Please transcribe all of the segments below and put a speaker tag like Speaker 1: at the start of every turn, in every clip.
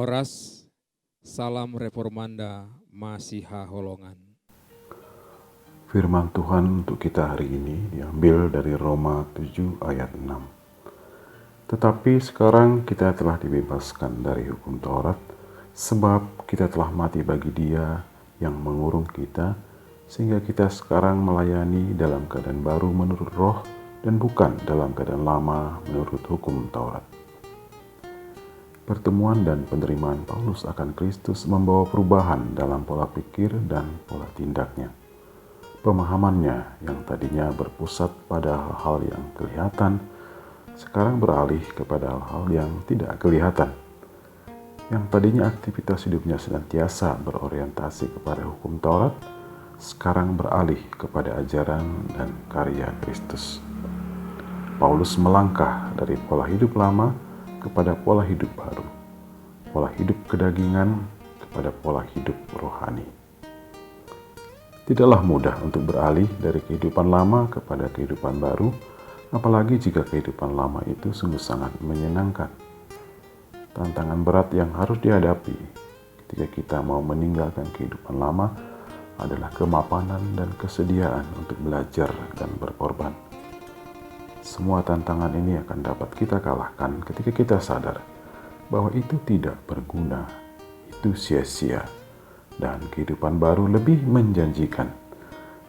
Speaker 1: Oras, salam reformanda, Masiha Holongan.
Speaker 2: Firman Tuhan untuk kita hari ini diambil dari Roma 7 ayat 6. Tetapi sekarang kita telah dibebaskan dari hukum Taurat, sebab kita telah mati bagi Dia yang mengurung kita, sehingga kita sekarang melayani dalam keadaan baru menurut roh dan bukan dalam keadaan lama menurut hukum Taurat. Pertemuan dan penerimaan Paulus akan Kristus membawa perubahan dalam pola pikir dan pola tindaknya. Pemahamannya yang tadinya berpusat pada hal-hal yang kelihatan, sekarang beralih kepada hal-hal yang tidak kelihatan. Yang tadinya aktivitas hidupnya senantiasa berorientasi kepada hukum Taurat, sekarang beralih kepada ajaran dan karya Kristus. Paulus melangkah dari pola hidup lama kepada pola hidup baru, pola hidup kedagingan kepada pola hidup rohani. Tidaklah mudah untuk beralih dari kehidupan lama kepada kehidupan baru, apalagi jika kehidupan lama itu sungguh sangat menyenangkan. Tantangan berat yang harus dihadapi ketika kita mau meninggalkan kehidupan lama adalah kemapanan dan kesediaan untuk belajar dan berkorban. Semua tantangan ini akan dapat kita kalahkan ketika kita sadar bahwa itu tidak berguna, itu sia-sia, dan kehidupan baru lebih menjanjikan.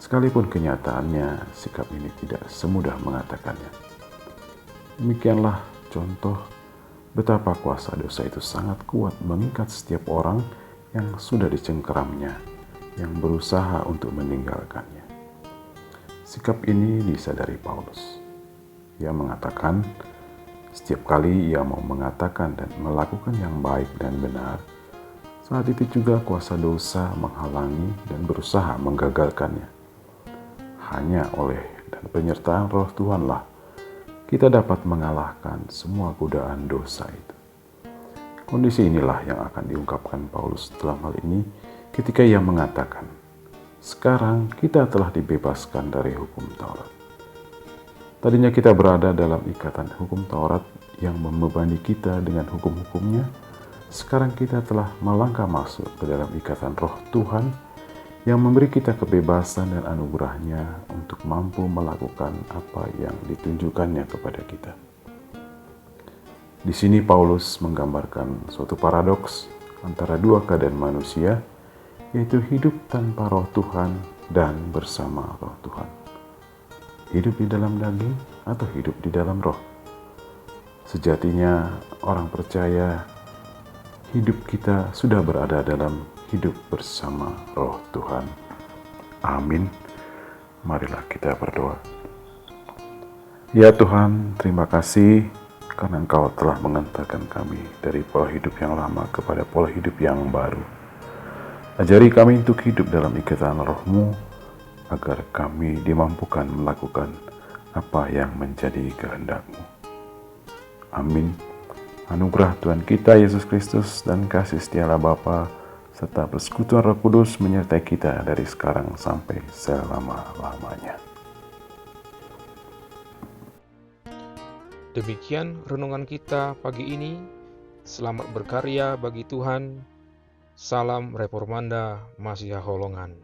Speaker 2: Sekalipun kenyataannya sikap ini tidak semudah mengatakannya. Demikianlah contoh betapa kuasa dosa itu sangat kuat mengikat setiap orang yang sudah dicengkeramnya, yang berusaha untuk meninggalkannya. Sikap ini disadari Paulus. Ia mengatakan, setiap kali ia mau mengatakan dan melakukan yang baik dan benar, saat itu juga kuasa dosa menghalangi dan berusaha menggagalkannya. Hanya oleh dan penyertaan Roh Tuhanlah kita dapat mengalahkan semua godaan dosa itu. Kondisi inilah yang akan diungkapkan Paulus dalam hal ini ketika ia mengatakan, sekarang kita telah dibebaskan dari hukum Taurat. Tadinya kita berada dalam ikatan hukum Taurat yang membebani kita dengan hukum-hukumnya. Sekarang kita telah melangkah masuk ke dalam ikatan Roh Tuhan yang memberi kita kebebasan dan anugerahnya untuk mampu melakukan apa yang ditunjukkannya kepada kita. Di sini Paulus menggambarkan suatu paradoks antara dua keadaan manusia, yaitu hidup tanpa Roh Tuhan dan bersama Roh Tuhan. Hidup di dalam daging atau hidup di dalam roh. Sejatinya orang percaya hidup kita sudah berada dalam hidup bersama Roh Tuhan. Amin. Marilah kita berdoa. Ya Tuhan, terima kasih karena Engkau telah mengantarkan kami dari pola hidup yang lama kepada pola hidup yang baru. Ajari kami untuk hidup dalam ikatan Roh-Mu, agar kami dimampukan melakukan apa yang menjadi kehendak-Mu. Amin. Anugerah Tuhan kita Yesus Kristus dan kasih setia Allah Bapa serta persekutuan Roh Kudus menyertai kita dari sekarang sampai selama-lamanya.
Speaker 1: Demikian renungan kita pagi ini. Selamat berkarya bagi Tuhan. Salam reformanda, Masiha Holongan.